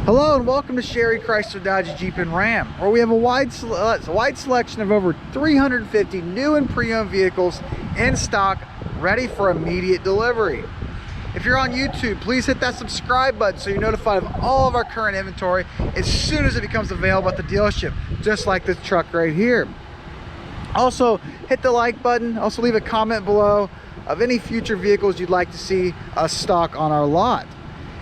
Hello and welcome to Sherry Chrysler Dodge Jeep and Ram, where we have a wide selection of over 350 new and pre-owned vehicles in stock, ready for immediate delivery. If you're on YouTube, please hit that subscribe button so you're notified of all of our current inventory as soon as it becomes available at the dealership, just like this truck right here. Also, hit the like button. Also, leave a comment below of any future vehicles you'd like to see us stock on our lot.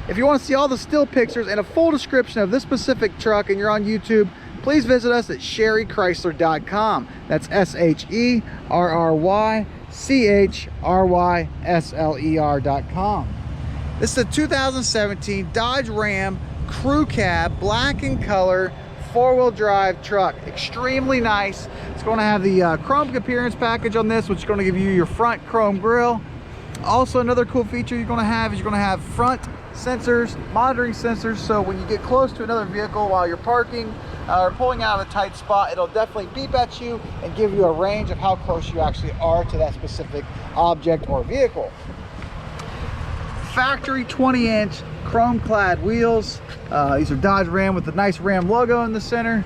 If you want to see all the still pictures and a full description of this specific truck and you're on YouTube, please visit us at sherrychrysler.com. That's SHERRYCHRYSLER.com. This is a 2017 Dodge Ram Crew Cab, black in color, four-wheel drive truck. Extremely nice. It's going to have the chrome appearance package on this, which is going to give you your front chrome grille. Also, another cool feature you're going to have front sensors, monitoring sensors, so when you get close to another vehicle while you're parking or pulling out of a tight spot, it'll definitely beep at you and give you a range of how close you actually are to that specific object or vehicle. Factory 20-inch chrome clad wheels. These are Dodge Ram with the nice Ram logo in the center,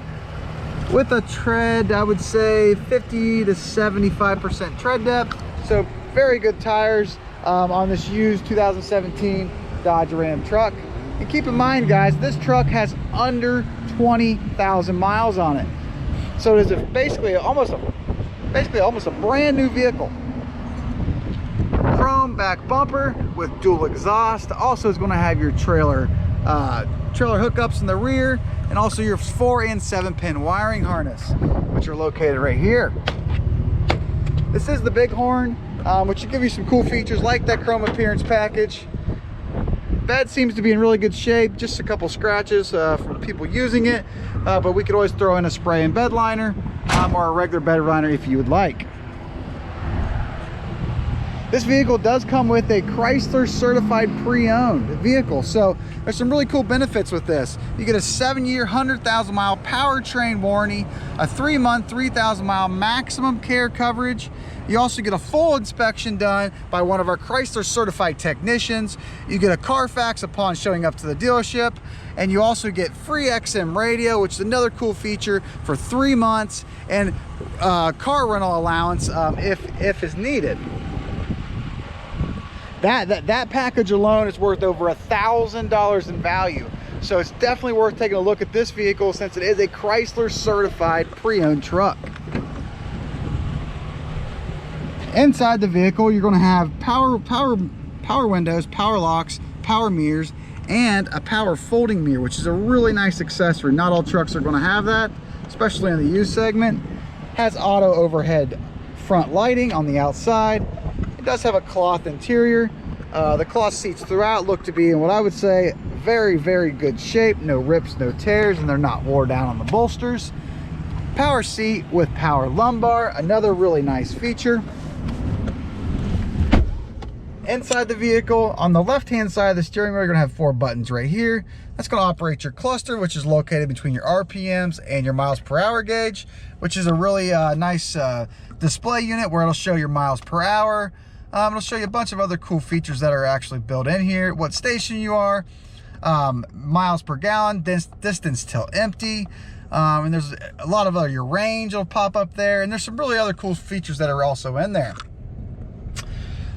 with a tread, I would say 50 to 75% tread depth. So very good tires on this used 2017 Dodge Ram truck. And keep in mind, guys, this truck has under 20,000 miles on it, so it is basically almost a brand new vehicle. Chrome back bumper with dual exhaust. Also is going to have your trailer hookups in the rear, and also your 4 and 7 pin wiring harness, which are located right here. This is the Bighorn, which will give you some cool features like that chrome appearance package. Bed seems to be in really good shape, just a couple scratches from people using it, but we could always throw in a spray and bed liner or a regular bed liner if you would like. This vehicle does come with a Chrysler certified pre-owned vehicle, so there's some really cool benefits with this. You get a 7-year 100,000 mile powertrain warranty, a 3-month 3,000 mile maximum care coverage. You also get a full inspection done by one of our Chrysler certified technicians. You get a Carfax upon showing up to the dealership, and you also get free XM radio, which is another cool feature, for 3 months, and car rental allowance if is needed. That package alone is worth over $1,000 in value. So it's definitely worth taking a look at this vehicle, since it is a Chrysler certified pre-owned truck. Inside the vehicle, you're going to have power windows, power locks, power mirrors, and a power folding mirror, which is a really nice accessory. Not all trucks are going to have that, especially in the used segment. Has auto overhead front lighting on the outside. It does have a cloth interior. The cloth seats throughout look to be in what I would say very, very good shape. No rips, no tears, and they're not wore down on the bolsters. Power seat with power lumbar, another really nice feature. Inside the vehicle, on the left-hand side of the steering wheel, you're going to have 4 buttons right here. That's going to operate your cluster, which is located between your RPMs and your miles per hour gauge, which is a really nice display unit where it'll show your miles per hour. It'll show you a bunch of other cool features that are actually built in here. What station you are, miles per gallon, distance till empty, and there's a lot of your range will pop up there, and there's some really other cool features that are also in there.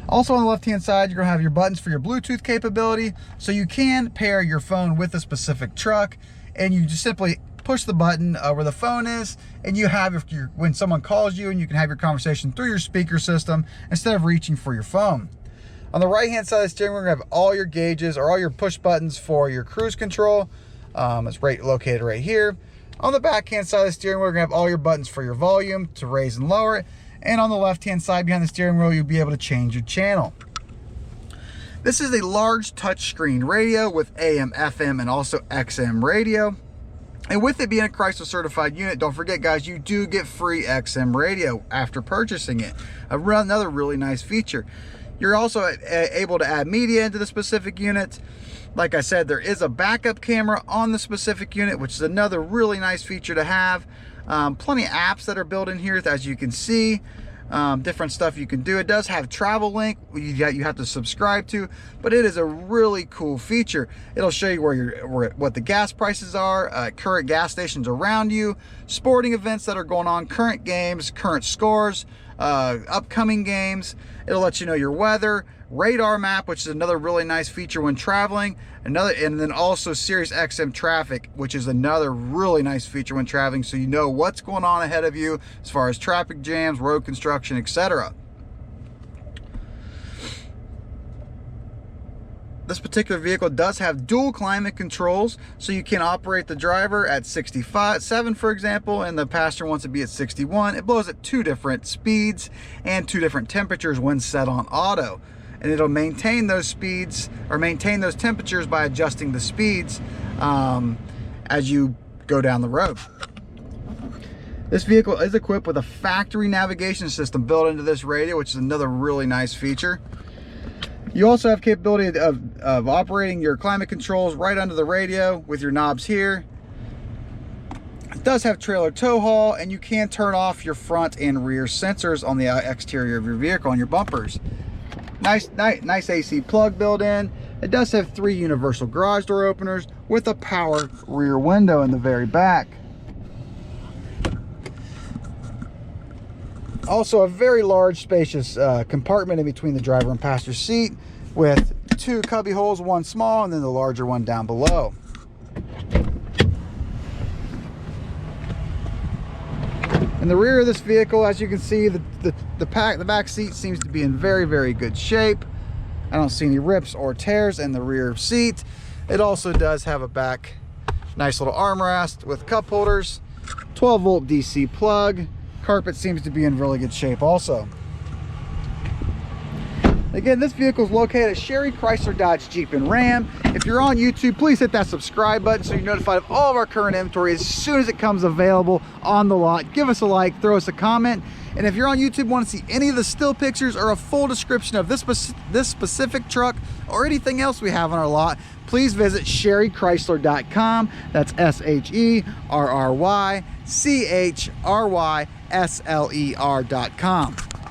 Also on the left-hand side, you're going to have your buttons for your Bluetooth capability, so you can pair your phone with a specific truck, and you just simply push the button where the phone is, and you have when someone calls you, and you can have your conversation through your speaker system instead of reaching for your phone. On the right-hand side of the steering wheel, we're going to have all your gauges or all your push buttons for your cruise control. It's located right here. On the back-hand side of the steering wheel, we're going to have all your buttons for your volume to raise and lower it. And on the left-hand side behind the steering wheel, you'll be able to change your channel. This is a large touchscreen radio with AM, FM, and also XM radio. And with it being a Chrysler certified unit, don't forget, guys, you do get free XM radio after purchasing it. Another really nice feature. You're also able to add media into the specific unit. Like I said, there is a backup camera on the specific unit, which is another really nice feature to have. Plenty of apps that are built in here, as you can see. different stuff you can do. It does have travel link you have to subscribe to, but it is a really cool feature. It'll show you what the gas prices are, current gas stations around you, sporting events that are going on, current games, current scores, upcoming games. It'll let you know your weather, radar map, which is another really nice feature when traveling, and then also Sirius XM traffic, which is another really nice feature when traveling, so you know what's going on ahead of you as far as traffic jams, road construction, etc. This particular vehicle does have dual climate controls, so you can operate the driver at 67, for example, and the passenger wants to be at 61. It blows at 2 different speeds and 2 different temperatures when set on auto. And it'll maintain those speeds or maintain those temperatures by adjusting the speeds as you go down the road. This vehicle is equipped with a factory navigation system built into this radio, which is another really nice feature. You also have capability of operating your climate controls right under the radio with your knobs here. It does have trailer tow haul, and you can turn off your front and rear sensors on the exterior of your vehicle on your bumpers. Nice AC plug built in. It does have 3 universal garage door openers with a power rear window in the very back. Also a very large spacious compartment in between the driver and passenger seat with 2 cubby holes, one small and then the larger one down below. In the rear of this vehicle, as you can see, the back seat seems to be in very good shape. I don't see any rips or tears in the rear seat. It also does have a back nice little armrest with cup holders, 12-volt DC plug. Carpet seems to be in really good shape also. Again, this vehicle is located at Sherry Chrysler Dodge Jeep and Ram. If you're on YouTube, please hit that subscribe button so you're notified of all of our current inventory as soon as it comes available on the lot. Give us a like, throw us a comment. And if you're on YouTube, want to see any of the still pictures or a full description of this specific truck or anything else we have on our lot, please visit sherrychrysler.com. That's SHERRYCHRYSLER.com.